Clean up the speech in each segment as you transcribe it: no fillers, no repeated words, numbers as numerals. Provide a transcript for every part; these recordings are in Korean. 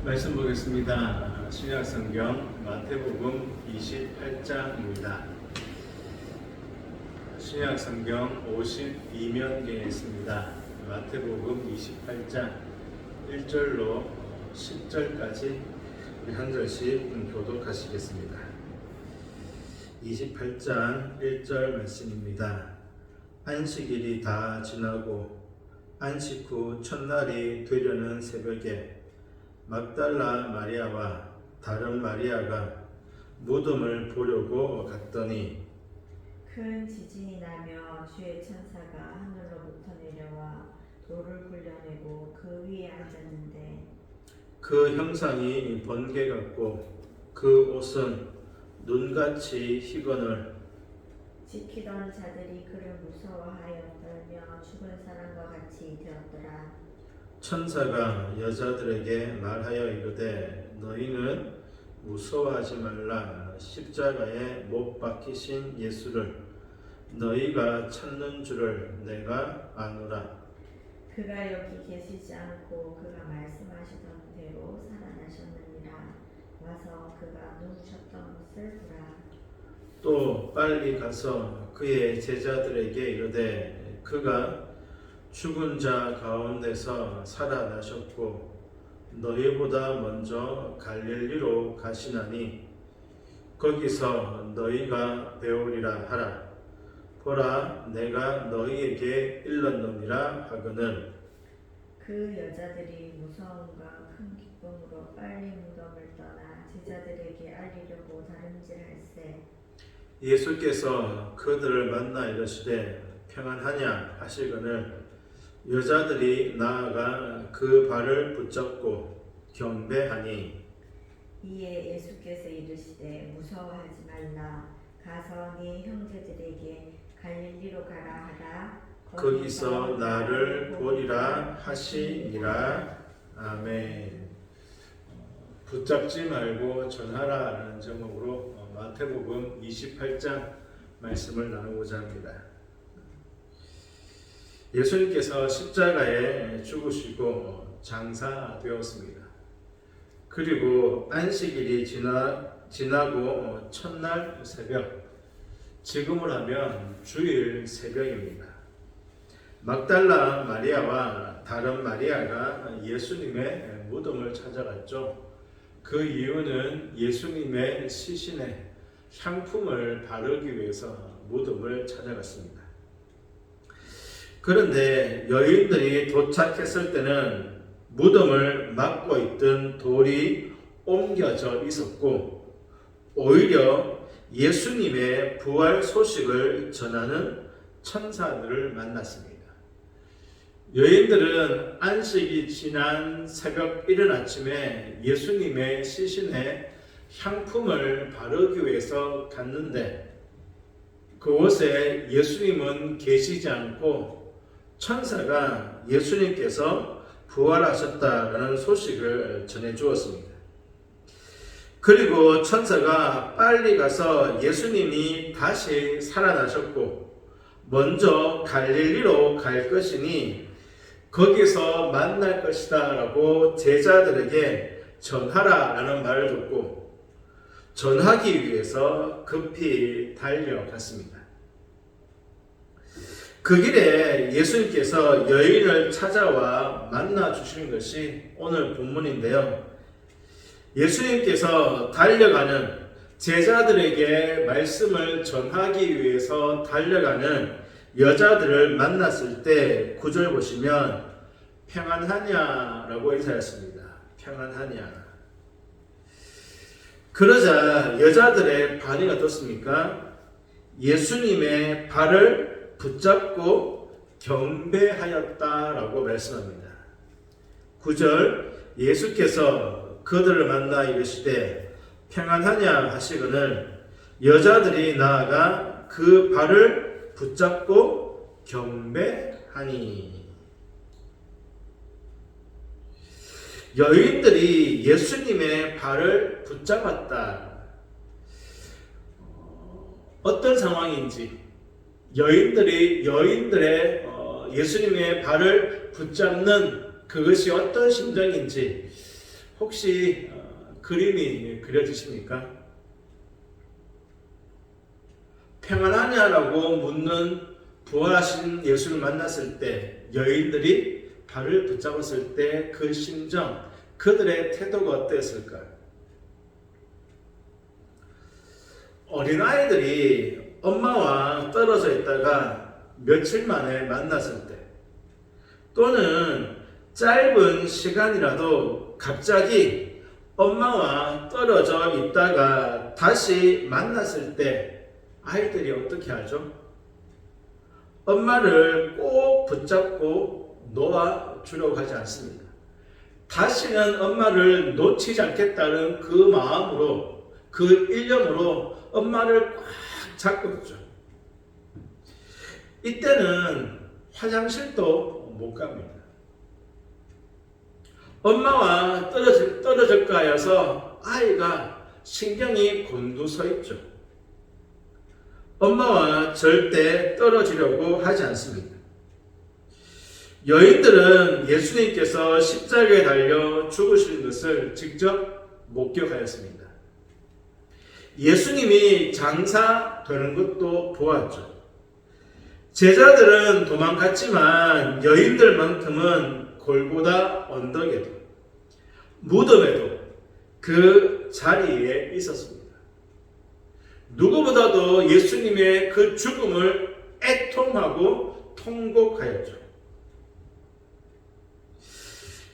말씀 보겠습니다. 신약성경 마태복음 28장입니다. 신약성경 52면경에 있습니다. 마태복음 28장 1절로 10절까지 한 절씩 교독하시겠습니다. 28장 1절 말씀입니다. 안식일이 다 지나고 안식 후 첫날이 되려는 새벽에 막달라 마리아와 다른 마리아가 무덤을 보려고 갔더니 큰 지진이 나며 주의 천사가 하늘로부터 내려와 돌을 굴려내고 그 위에 앉았는데 그 형상이 번개 같고 그 옷은 눈같이 희건을 지키던 자들이 그를 무서워하여 떨며 죽은 사람과 같이 되었더라. 천사가 여자들에게 말하여 이르되 너희는 무서워하지 말라. 십자가에 못 박히신 예수를 너희가 찾는 줄을 내가 아노라. 그가 여기 계시지 않고 그가 말씀하시던 대로 살아나셨느니라. 와서 그가 누우셨던 것을 보라. 또 빨리 가서 그의 제자들에게 이르되 그가 죽은 자 가운데서 살아나셨고 너희보다 먼저 갈릴리로 가시나니 거기서 너희가 배우리라 하라. 보라, 내가 너희에게 일렀느니라 하거늘. 그 여자들이 무서움과 큰 기쁨으로 빨리 무덤을 떠나 제자들에게 알리려고 다름질할세. 예수께서 그들을 만나 이르시되 평안하냐 하시거늘 여자들이 나아가 그 발을 붙잡고 경배하니 이에 예수께서 이르시되 무서워하지 말라. 가서 네 형제들에게 갈릴리로 가라 하라. 거기서 나를 보리라 하시니라. 아멘. 붙잡지 말고 전하라라는 제목으로 마태복음 28장 말씀을 나누고자 합니다. 예수님께서 십자가에 죽으시고 장사되었습니다. 그리고 안식일이 지나고 첫날 새벽, 지금을 하면 주일 새벽입니다. 막달라 마리아와 다른 마리아가 예수님의 무덤을 찾아갔죠. 그 이유는 예수님의 시신에 향품을 바르기 위해서 무덤을 찾아갔습니다. 그런데 여인들이 도착했을 때는 무덤을 막고 있던 돌이 옮겨져 있었고 오히려 예수님의 부활 소식을 전하는 천사들을 만났습니다. 여인들은 안식이 지난 새벽 이른 아침에 예수님의 시신에 향품을 바르기 위해서 갔는데 그곳에 예수님은 계시지 않고 천사가 예수님께서 부활하셨다라는 소식을 전해 주었습니다. 그리고 천사가 빨리 가서 예수님이 다시 살아나셨고 먼저 갈릴리로 갈 것이니 거기서 만날 것이다 라고 제자들에게 전하라라는 말을 듣고 전하기 위해서 급히 달려갔습니다. 그 길에 예수님께서 여인을 찾아와 만나 주시는 것이 오늘 본문인데요. 예수님께서 달려가는 제자들에게 말씀을 전하기 위해서 달려가는 여자들을 만났을 때 9절 보시면 평안하냐라고 인사했습니다. 평안하냐. 그러자 여자들의 반응이 어떻습니까? 예수님의 발을 붙잡고 경배하였다라고 말씀합니다. 9절 예수께서 그들을 만나 이르시되 평안하냐 하시거늘 여자들이 나아가 그 발을 붙잡고 경배하니. 여인들이 예수님의 발을 붙잡았다. 어떤 상황인지 여인들의 예수님의 발을 붙잡는 그것이 어떤 심정인지 혹시 그림이 그려지십니까? 평안하냐라고 묻는 부활하신 예수를 만났을 때 여인들이 발을 붙잡았을 때 그 심정, 그들의 태도가 어땠을까요? 어린아이들이 엄마와 떨어져 있다가 며칠 만에 만났을 때, 또는 짧은 시간이라도 갑자기 엄마와 떨어져 있다가 다시 만났을 때 아이들이 어떻게 하죠? 엄마를 꼭 붙잡고 놓아주려고 하지 않습니다. 다시는 엄마를 놓치지 않겠다는 그 마음으로, 그 일념으로 엄마를 꽉 잡고 있죠. 이때는 화장실도 못 갑니다. 엄마와 떨어질까 해서 아이가 신경이 곤두서 있죠. 엄마와 절대 떨어지려고 하지 않습니다. 여인들은 예수님께서 십자가에 달려 죽으시는 것을 직접 목격하였습니다. 예수님이 장사되는 것도 보았죠. 제자들은 도망갔지만 여인들만큼은 골고다 언덕에도 무덤에도 그 자리에 있었습니다. 누구보다도 예수님의 그 죽음을 애통하고 통곡하였죠.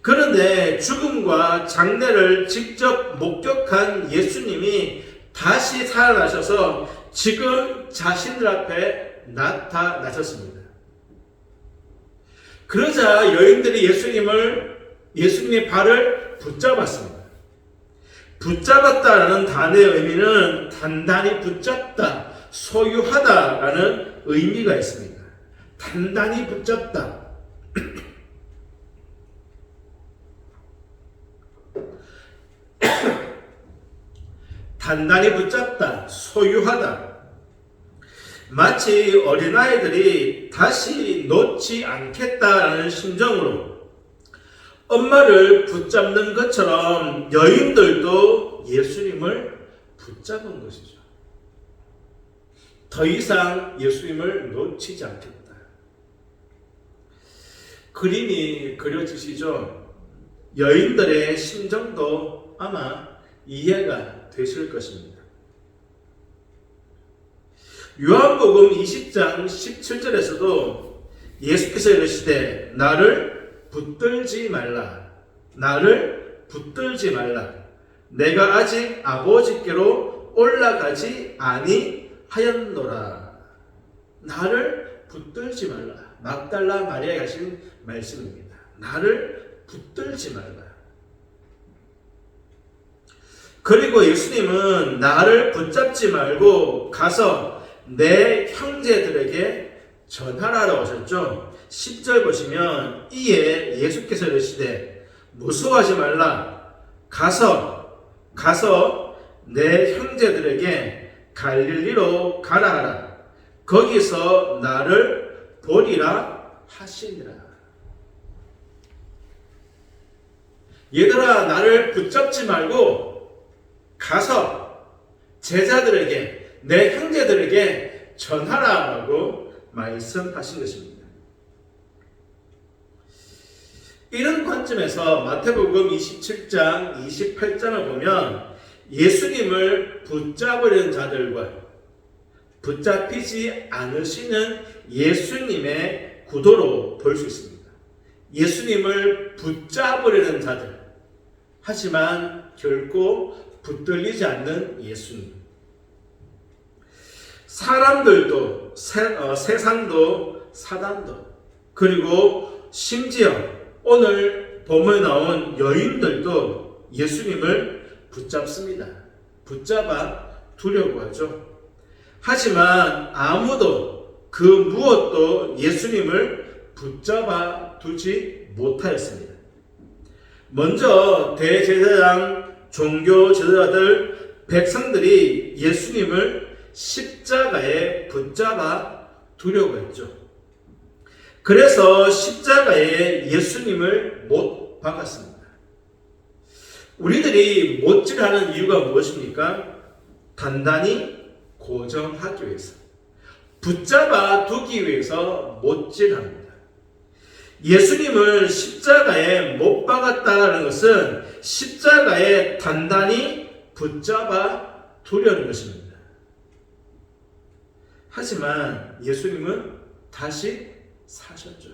그런데 죽음과 장례를 직접 목격한 예수님이 다시 살아나셔서 지금 자신들 앞에 나타나셨습니다. 그러자 여인들이 예수님의 발을 붙잡았습니다. 붙잡았다라는 단어의 의미는 단단히 붙잡다, 소유하다라는 의미가 있습니다. 단단히 붙잡다. 단단히 붙잡다, 소유하다. 마치 어린아이들이 다시 놓지 않겠다라는 심정으로 엄마를 붙잡는 것처럼 여인들도 예수님을 붙잡은 것이죠. 더 이상 예수님을 놓치지 않겠다. 그림이 그려지시죠? 여인들의 심정도 아마 이해가 되실 것입니다. 요한복음 20장 17절에서도 예수께서 이르시되 나를 붙들지 말라. 나를 붙들지 말라. 내가 아직 아버지께로 올라가지 아니하였노라. 나를 붙들지 말라. 막달라 마리아가 하신 말씀입니다. 나를 붙들지 말라. 그리고 예수님은 나를 붙잡지 말고 가서 내 형제들에게 전하라고 하셨죠. 10절 보시면 이에 예수께서 이르시되 무서워하지 말라. 가서 내 형제들에게 갈릴리로 가라 하라. 거기서 나를 보리라 하시니라. 얘들아, 나를 붙잡지 말고 가서 제자들에게, 내 형제들에게 전하라라고 말씀하신 것입니다. 이런 관점에서 마태복음 27장 28장을 보면 예수님을 붙잡으려는 자들과 붙잡히지 않으시는 예수님의 구도로 볼 수 있습니다. 예수님을 붙잡으려는 자들, 하지만 결코 붙들리지 않는 예수님. 사람들도, 세상도, 사단도, 그리고 심지어 오늘 본문에 나온 여인들도 예수님을 붙잡습니다. 붙잡아 두려고 하죠. 하지만 아무도 그 무엇도 예수님을 붙잡아 두지 못하였습니다. 먼저 대제사장, 종교 지도자들, 백성들이 예수님을 십자가에 붙잡아 두려고 했죠. 그래서 십자가에 예수님을 못 박았습니다. 우리들이 못질하는 이유가 무엇입니까? 단단히 고정하기 위해서, 붙잡아 두기 위해서 못질합니다. 예수님을 십자가에 못 박았다는 것은 십자가에 단단히 붙잡아 두려는 것입니다. 하지만 예수님은 다시 사셨죠.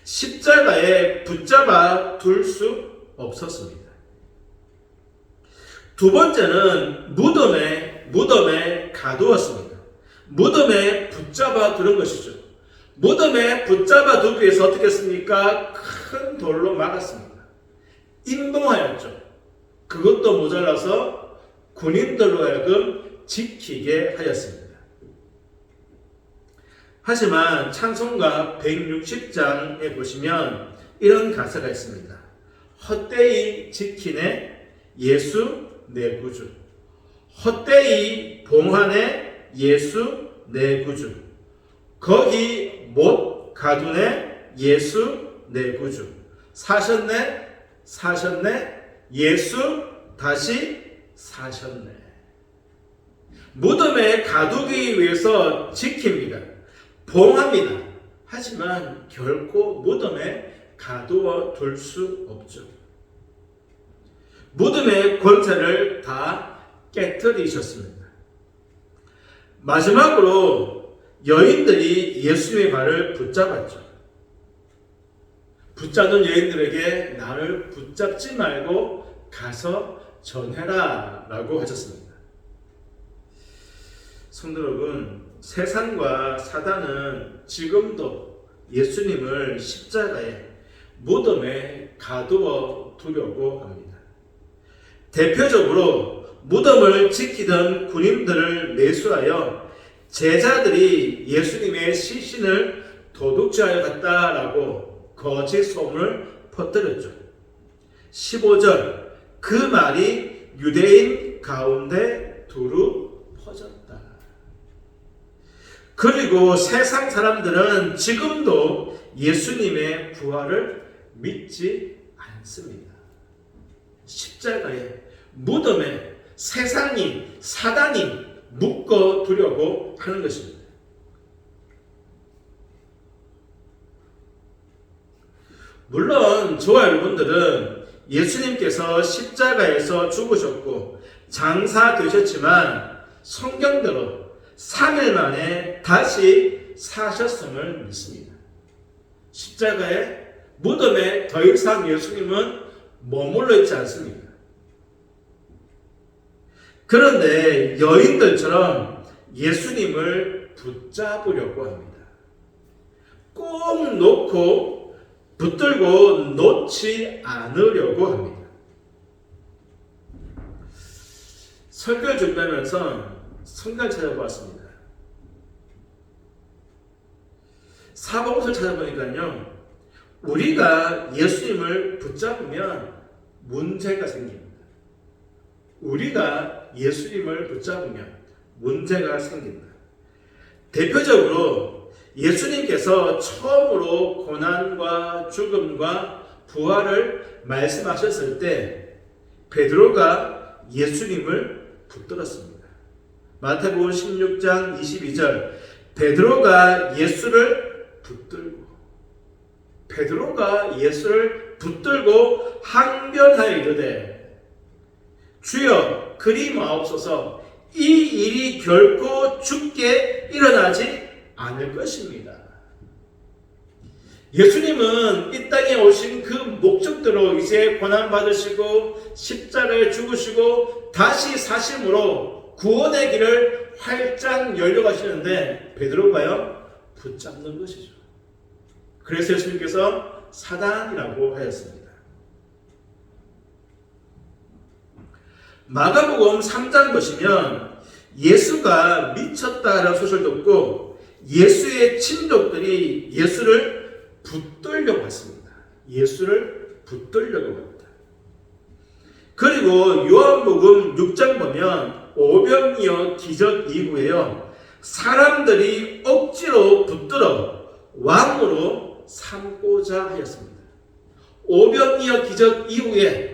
십자가에 붙잡아 둘 수 없었습니다. 두 번째는 무덤에 가두었습니다. 무덤에 붙잡아 두는 것이죠. 무덤에 붙잡아 두기 위해서 어떻게 했습니까? 큰 돌로 막았습니다. 임동하였죠. 그것도 모자라서 군인들로 하여금 지키게 하였습니다. 하지만 찬송가 160장에 보시면 이런 가사가 있습니다. 헛되이 지키네 예수 내 구주, 헛되이 봉하네 예수 내 구주, 거기 못 가두네 예수 내 구주, 사셨네 예수 다시 사셨네. 무덤에 가두기 위해서 지킵니다. 봉합니다. 하지만 결코 무덤에 가두어 둘 수 없죠. 무덤의 권세를 다 깨뜨리셨습니다. 마지막으로 여인들이 예수님의 발을 붙잡았죠. 붙잡은 여인들에게 나를 붙잡지 말고 가서 전해라 라고 하셨습니다. 성도 여러분, 세상과 사단은 지금도 예수님을 십자가에 무덤에 가두어 두려고 합니다. 대표적으로 무덤을 지키던 군인들을 매수하여 제자들이 예수님의 시신을 도둑질하여 갔다라고 거짓 소문을 퍼뜨렸죠. 15절, 그 말이 유대인 가운데 두루 퍼졌다. 그리고 세상 사람들은 지금도 예수님의 부활을 믿지 않습니다. 십자가에, 무덤에 세상이, 사단이 묶어 두려고 하는 것입니다. 물론 저와 여러분들은 예수님께서 십자가에서 죽으셨고 장사되셨지만 성경대로 3일 만에 다시 사셨음을 믿습니다. 십자가에, 무덤에 더 이상 예수님은 머물러 있지 않습니다. 그런데 여인들처럼 예수님을 붙잡으려고 합니다. 꼭 놓고 붙들고 놓지 않으려고 합니다. 설교를 준비하면서 성경을 찾아보았습니다. 사복음서를 찾아보니까요, 우리가 예수님을 붙잡으면 문제가 생깁니다. 우리가 예수님을 붙잡으면 문제가 생긴다. 대표적으로 예수님께서 처음으로 고난과 죽음과 부활을 말씀하셨을 때 베드로가 예수님을 붙들었습니다. 마태복음 16장 22절, 베드로가 예수를 붙들고 항변하여 이르되 주여 그리 마옵소서, 이 일이 결코 죽게 일어나지 않을 것입니다. 예수님은 이 땅에 오신 그 목적대로 이제 고난받으시고 십자가에 죽으시고 다시 사심으로 구원의 길을 활짝 열려가시는데 베드로가요, 붙잡는 것이죠. 그래서 예수님께서 사단이라고 하였습니다. 마가복음 3장 보시면 예수가 미쳤다라는 소설도 없고 예수의 친족들이 예수를 붙들려고 했습니다. 예수를 붙들려고 합니다. 그리고 요한복음 6장 보면 오병이어 기적 이후에요, 사람들이 억지로 붙들어 왕으로 삼고자 하였습니다. 오병이어 기적 이후에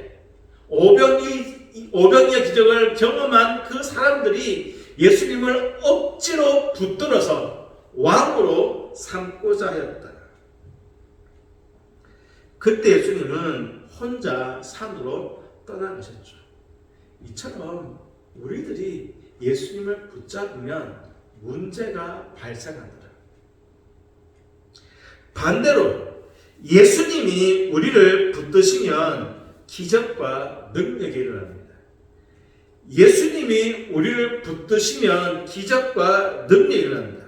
오병이의 기적을 경험한 그 사람들이 예수님을 억지로 붙들어서 왕으로 삼고자 하였다. 그때 예수님은 혼자 산으로 떠나가셨죠. 이처럼 우리들이 예수님을 붙잡으면 문제가 발생하더라. 반대로 예수님이 우리를 붙드시면 기적과 능력이 일어납니다. 예수님이 우리를 붙드시면 기적과 능력이 일어납니다.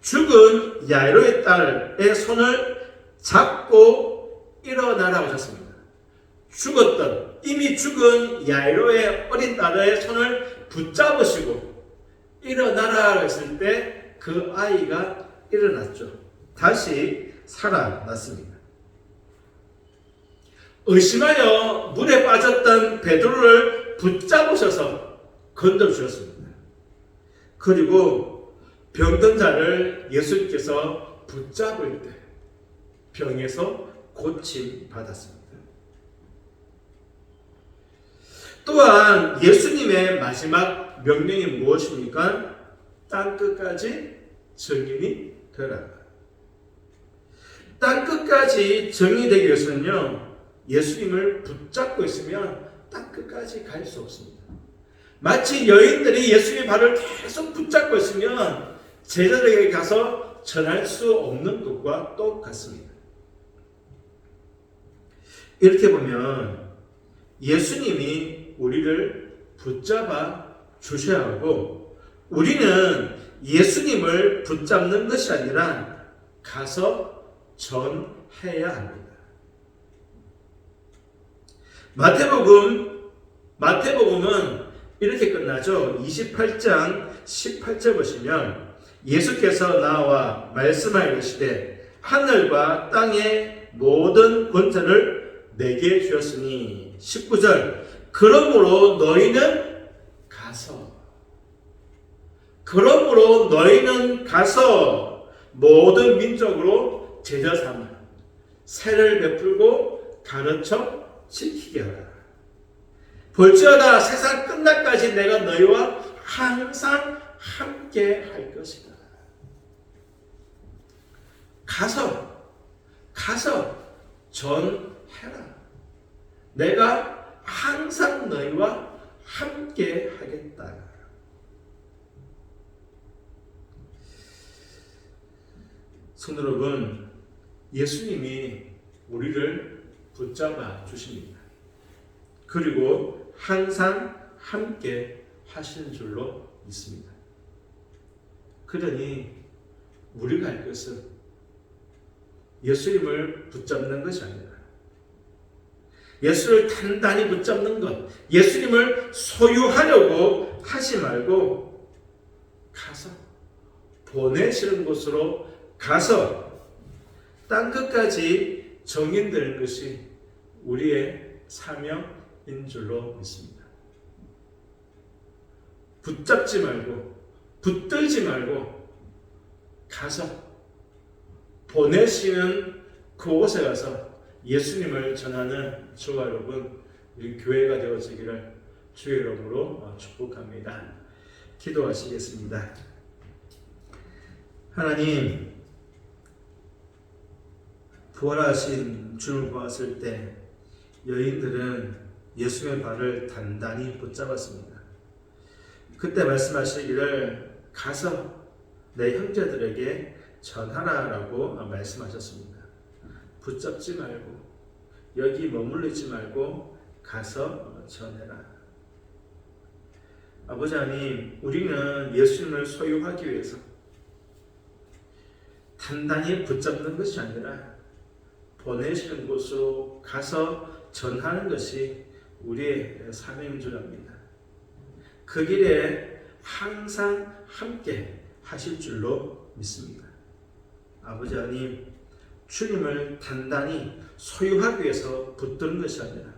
죽은 야이로의 딸의 손을 잡고 일어나라고 하셨습니다. 이미 죽은 야이로의 어린 딸의 손을 붙잡으시고 일어나라 했을 때 그 아이가 일어났죠. 다시 살아났습니다. 의심하여 물에 빠졌던 베드로를 붙잡으셔서 건져주셨습니다. 그리고 병든 자를 예수님께서 붙잡을 때 병에서 고침 받았습니다. 또한 예수님의 마지막 명령이 무엇입니까? 땅끝까지 증인이 되라. 땅끝까지 증인이 되기 위해서는요, 예수님을 붙잡고 있으면 땅끝까지 갈 수 없습니다. 마치 여인들이 예수님의 발을 계속 붙잡고 있으면 제자들에게 가서 전할 수 없는 것과 똑같습니다. 이렇게 보면 예수님이 우리를 붙잡아 주셔야 하고, 우리는 예수님을 붙잡는 것이 아니라 가서 전해야 합니다. 마태복음은 이렇게 끝나죠. 28장 18절 보시면 예수께서 나와 말씀하시되 하늘과 땅의 모든 권세를 내게 주셨으니, 19절 그러므로 너희는 가서 모든 민족으로 제자 삼아 세를 베풀고 가르쳐 지키게 하라. 볼지어다 세상 끝날까지 내가 너희와 항상 함께 할 것이다. 가서 전해라. 내가 항상 너희와 함께 하겠다. 성도 여러분, 예수님이 우리를 붙잡아 주십니다. 그리고 항상 함께 하시는 줄로 믿습니다. 그러니 우리가 할 것은 예수님을 붙잡는 것이 아니라 예수를 단단히 붙잡는 것, 예수님을 소유하려고 하지 말고 가서, 보내시는 곳으로 가서 땅끝까지 정인되는 것이 우리의 사명인 줄로 믿습니다. 붙잡지 말고, 붙들지 말고 가서 보내시는 그곳에 가서 예수님을 전하는 저와 여러분, 우리 교회가 되어지기를 주의 이름으로 축복합니다. 기도하시겠습니다. 하나님, 부활하신 주를 보았을 때 여인들은 예수님의 발을 단단히 붙잡았습니다. 그때 말씀하시기를 가서 내 형제들에게 전하라라고 말씀하셨습니다. 붙잡지 말고, 여기 머무르지 말고 가서 전해라. 아버지 하나님, 우리는 예수님을 소유하기 위해서 단단히 붙잡는 것이 아니라 보내시는 곳으로 가서 전하는 것이 우리의 사명인 줄 압니다. 그 길에 항상 함께 하실 줄로 믿습니다. 아버지 하나님, 주님을 단단히 소유하기 위해서 붙드는 것이 아니라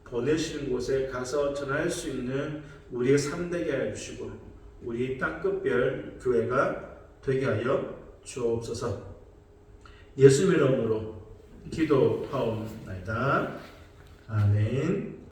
보내시는 곳에 가서 전할 수 있는 우리의 삶 되게 하여 주시고, 우리 땅끝별 교회가 되게 하여 주옵소서. 예수님 이름으로 기도하옵나이다. 아멘.